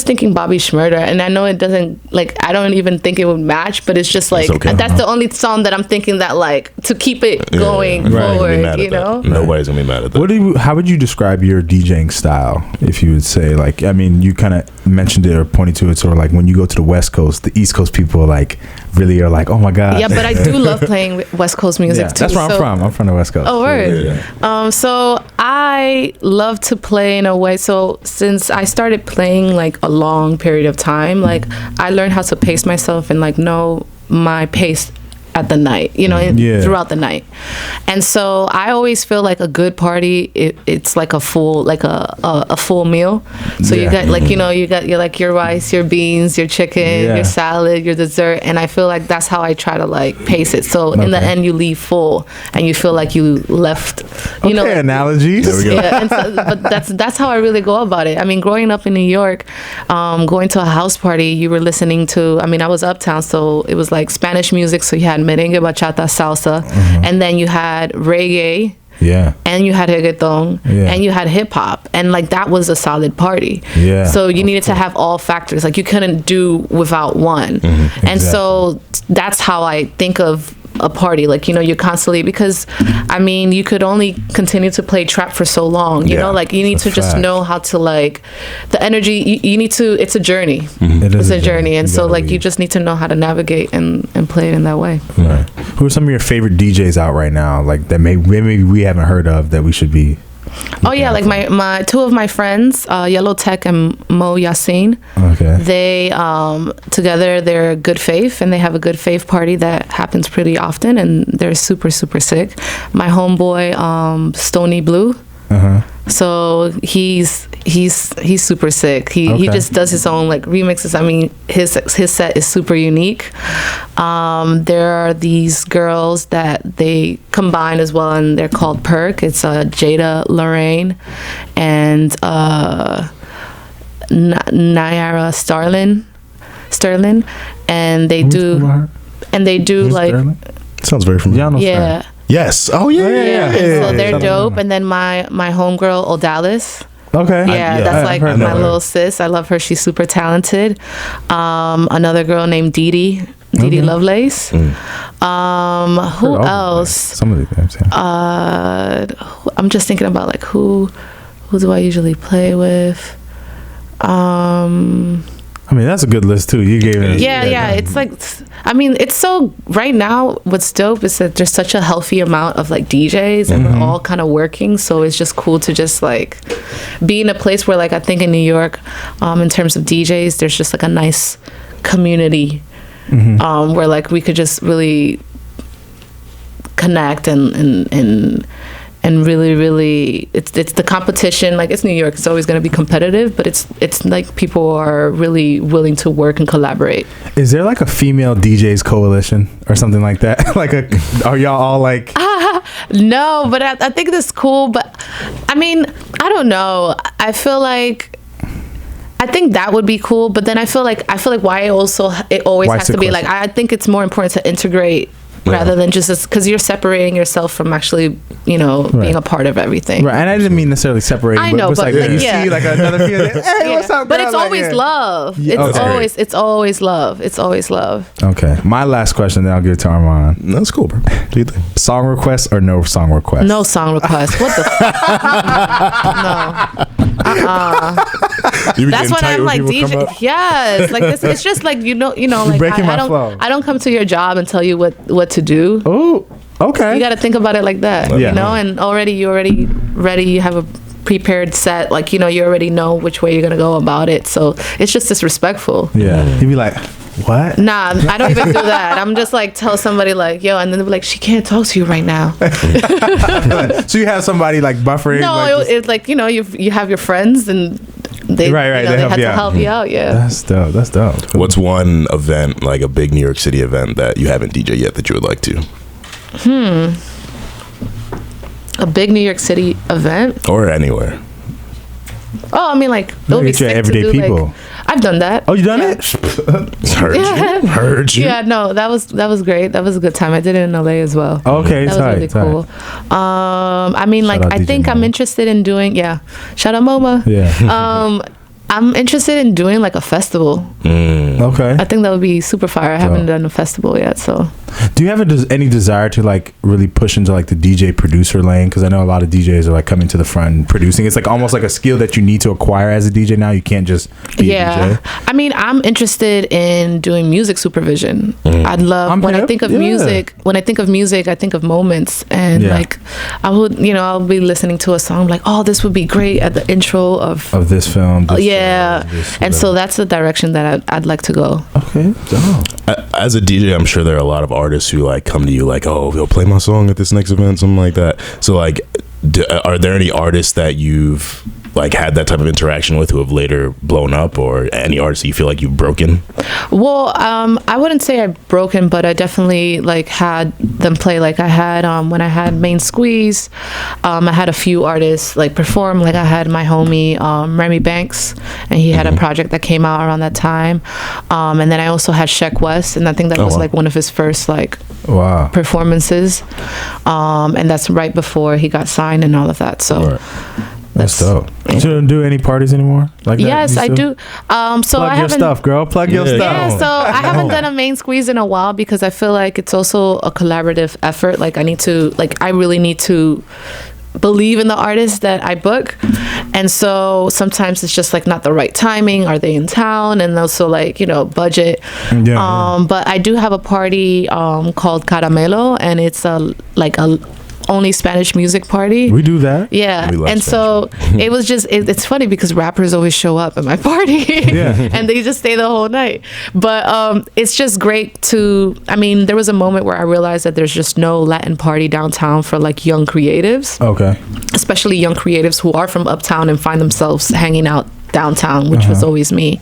thinking Bobby Shmurda, and I know it doesn't, like, I don't even think it would match, but it's just like that's the only song that I'm thinking that like to keep it going forward. Nobody's gonna be mad at that. How would you describe your DJing style? If you would say, like, I mean, you kind of mentioned it or pointed to it, sort of like when you go to the West Coast, the East Coast people like really are like, oh my god. Yeah, but I do love playing West Coast music too. That's where I'm from. I'm from the West Coast. Oh, word. So I love to play in a way. So since I started playing like a long period of time, like I learned how to pace myself and like know my pace at the night, throughout the night. And so I always feel like a good party, it's like a full meal. So you got like, you got your rice, your beans, your chicken, your salad, your dessert. And I feel like that's how I try to like pace it. So in the end you leave full and you feel like you left, analogies. There we go. Yeah, and so, but that's how I really go about it. I mean, growing up in New York, going to a house party, you were listening to, I was uptown, so it was like Spanish music. So you had merengue, bachata, salsa, and then you had reggae, and you had reggaeton, and you had hip hop, and like that was a solid party. So you needed to have all factors. Like you couldn't do without one, and so that's how I think of a party. Like, you're constantly, because you could only continue to play trap for so long, like you need to just know how to, like, the energy you need to, it's a journey. It's a journey, and so like you just need to know how to navigate and play it in that way. Right. Who are some of your favorite DJs out right now, like that maybe we haven't heard of that we should be? Oh yeah, like my two of my friends, Yellow Tech and Mo Yassin. Okay. They together they're Good Faith, and they have a Good Faith party that happens pretty often, and they're super super sick. My homeboy, Stony Blue. So he's super sick. He just does his own like remixes. His set is super unique. There are these girls that they combine as well, and they're called Perk. It's Jada Lorraine and Nyara Sterling, and they do like Sterling? Sounds very familiar. Yeah. Yes. Oh yeah. So they're dope. And then my homegirl Odalis. Okay. Yeah, that's like my little sis. I love her. She's super talented. Another girl named Dee Lovelace. Who else? Some of the names. I'm just thinking about like who do I usually play with? I mean, that's a good list too. You gave it. Yeah. It's like, I mean, it's so right now. What's dope is that there's such a healthy amount of like DJs, and we're all kind of working. So it's just cool to just like be in a place where, like, I think in New York, in terms of DJs, there's just like a nice community where like we could just really connect and really it's the competition. Like, it's New York, it's always going to be competitive, but it's like people are really willing to work and collaborate. Is there like a female DJs coalition or something like that? Like are y'all all like no, but I think that's cool. But I mean, I don't know, I feel like I think that would be cool, but then I feel like why it always has to be like, I think it's more important to integrate rather than just because you're separating yourself from actually, being a part of everything. Right, and I didn't mean necessarily separating. I know, but like you see like another female. Hey, what's up, girl? But it's always love. Yeah, it's always love. It's always love. Okay, my last question, then I'll give it to Armand. That's cool, bro. What do you think? Song requests or no song requests? No song requests. What the? No. That's when I'm like, DJ. Yes, like this. It's just like like breaking my I don't flow. I don't come to your job and tell you what to do. Oh, okay. You got to think about it like that, Yeah. and you're already ready. You have a prepared set, like, you already know which way you're gonna go about it. So it's just disrespectful. Yeah, you'd be like, what? Nah, I don't even do that. I'm just like, tell somebody like, yo, and then they'll be like, she can't talk to you right now. So you have somebody like buffering? No, like it's like, you have your friends and they right, they had to help you out. Yeah, that's dope. What's one event, like a big New York City event, that you haven't DJ yet that you would like to? A big New York City event, or anywhere? Oh, I mean, like, it'll be sick everyday to do, people. like, I've done that. Oh, you done it? Heard you. Yeah, no, that was great. That was a good time. I did it in LA as well. Okay, that was really cool. I mean, like, I think I'm interested in doing. Yeah, shout out MoMA. Yeah. I'm interested in doing like a festival. Okay. I think that would be super fire. I haven't done a festival yet, so. Do you have any desire to like really push into like the DJ producer lane? Because I know a lot of DJs are like coming to the front and producing. It's like almost like a skill that you need to acquire as a DJ now. You can't just be a DJ. I mean, I'm interested in doing music supervision. I'd love when I think of music. When I think of music, I think of moments, and like I would, I'll be listening to a song like, oh, this would be great at the intro of this film. And so that's the direction that I'd like to go. Okay. As a DJ, I'm sure there are a lot of artists who like come to you like, oh, you'll play my song at this next event, something like that. So like, are there any artists that you've like had that type of interaction with who have later blown up, or any artists that you feel like you've broken? Well, I wouldn't say I've broken, but I definitely like had them play. Like I had when I had Main Squeeze, I had a few artists like perform. Like I had my homie Remy Banks, and he had a project that came out around that time. And then I also had Sheck West, and I think that was like one of his first like performances. And that's right before he got signed and all of that. So. That's dope. You don't do any parties anymore? Like yes, I do. So plug I your stuff, girl. Plug your stuff. Yeah, so I haven't done a Main Squeeze in a while because I feel like it's also a collaborative effort. Like I really need to believe in the artists that I book, and so sometimes it's just like not the right timing. Are they in town? And also like budget. But I do have a party called Caramelo, and it's like a only Spanish music party. We do that. Yeah. And so it was just, it's funny because rappers always show up at my party and they just stay the whole night. But it's just great there was a moment where I realized that there's just no Latin party downtown for like young creatives. Okay. Especially young creatives who are from uptown and find themselves hanging out downtown, which was always me.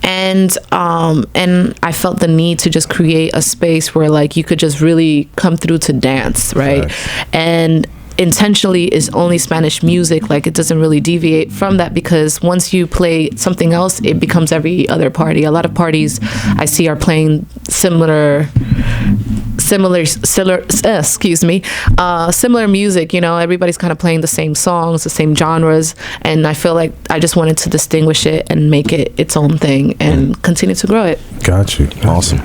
And I felt the need to just create a space where like you could just really come through to dance, right? And intentionally is only Spanish music. Like it doesn't really deviate from that, because once you play something else, it becomes every other party. A lot of parties I see are playing similar music. Everybody's kind of playing the same songs, the same genres, and I feel like I just wanted to distinguish it and make it its own thing and continue to grow it. Got you. Awesome.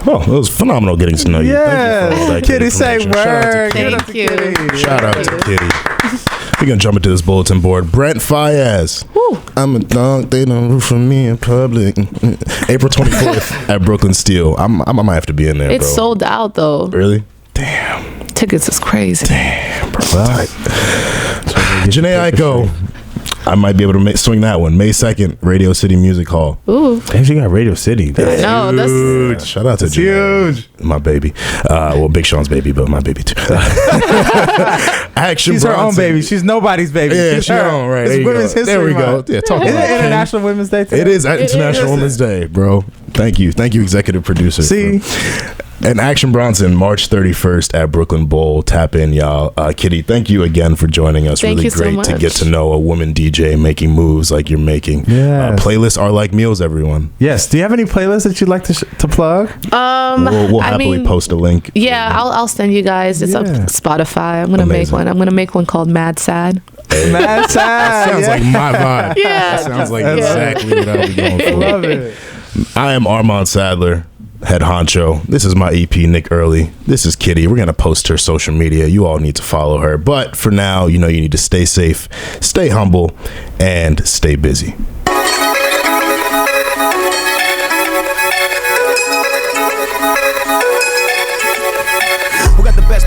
Well, it was phenomenal getting to know you. Yeah. Thank you for all that Kitty say word. Thank you. Shout out to Kitty. We're gonna jump into this bulletin board. Brent Fayez. Woo. I'm a dog. They don't root for me in public. April 24th at Brooklyn Steel. I might have to be in there. It's bro. sold out though. Really? Damn. Tickets is crazy. Damn, bro. Well, Janae Aiko. I might be able to swing that one. May 2nd, Radio City Music Hall. Ooh. Damn, she got Radio City. That's That's Shout out to Janae. huge. My baby. Well, Big Sean's baby, but my baby too. Action She's Bronson. her own baby. She's nobody's baby. Yeah, she's she's her own, right. It's There you Women's go. History There we go. Month. Yeah, talk Isn't about it it. International Women's Day today? It is International Women's Day, bro. Thank you, executive producer. See? And Action Bronson, March 31st at Brooklyn Bowl. Tap in, y'all. Kitty, thank you again for joining us. Thank really you so great to much. get to know a woman DJ making moves like you're making. Yes. Playlists are like meals, everyone. Yes. Do you have any playlists that you'd like to plug? We'll happily post a link. Yeah, I'll send you guys. It's up Spotify. I'm gonna make one. I'm gonna make one called Mad Sad. Mad Sad. Sounds like my vibe. Yeah. That sounds like exactly what I'll be going for. Love it. I am Armand Sadler, head honcho. This is my EP, Nick Early. This is Kitty. We're going to post her social media. You all need to follow her. But for now, you need to stay safe, stay humble, and stay busy.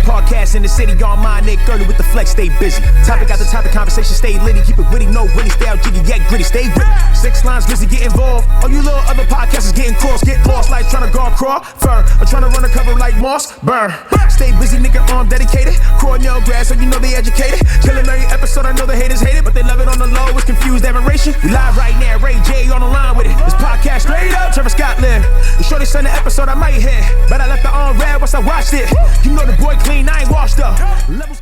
Podcast in the city, on my Nick Early with the flex, stay busy. Topic after topic, conversation, stay litty. Keep it witty, no willy, stay out jiggy, get gritty, stay with 6 lines, busy, get involved. All you little other podcasters getting cross, get lost like trying to guard crawl, fur, or trying to run a cover like moss, burn. Stay busy, nigga, arm dedicated. Cornell grad, so you know they educated. Killing every episode, I know the haters hate it, but they love it on the low, it's confused admiration. We live right now, Ray J on the line with it. This podcast straight up, Trevor Scott live. The shorty sent the episode I might hit, but I left the on red once I watched it. You know the boy clean, I ain't washed up. Levels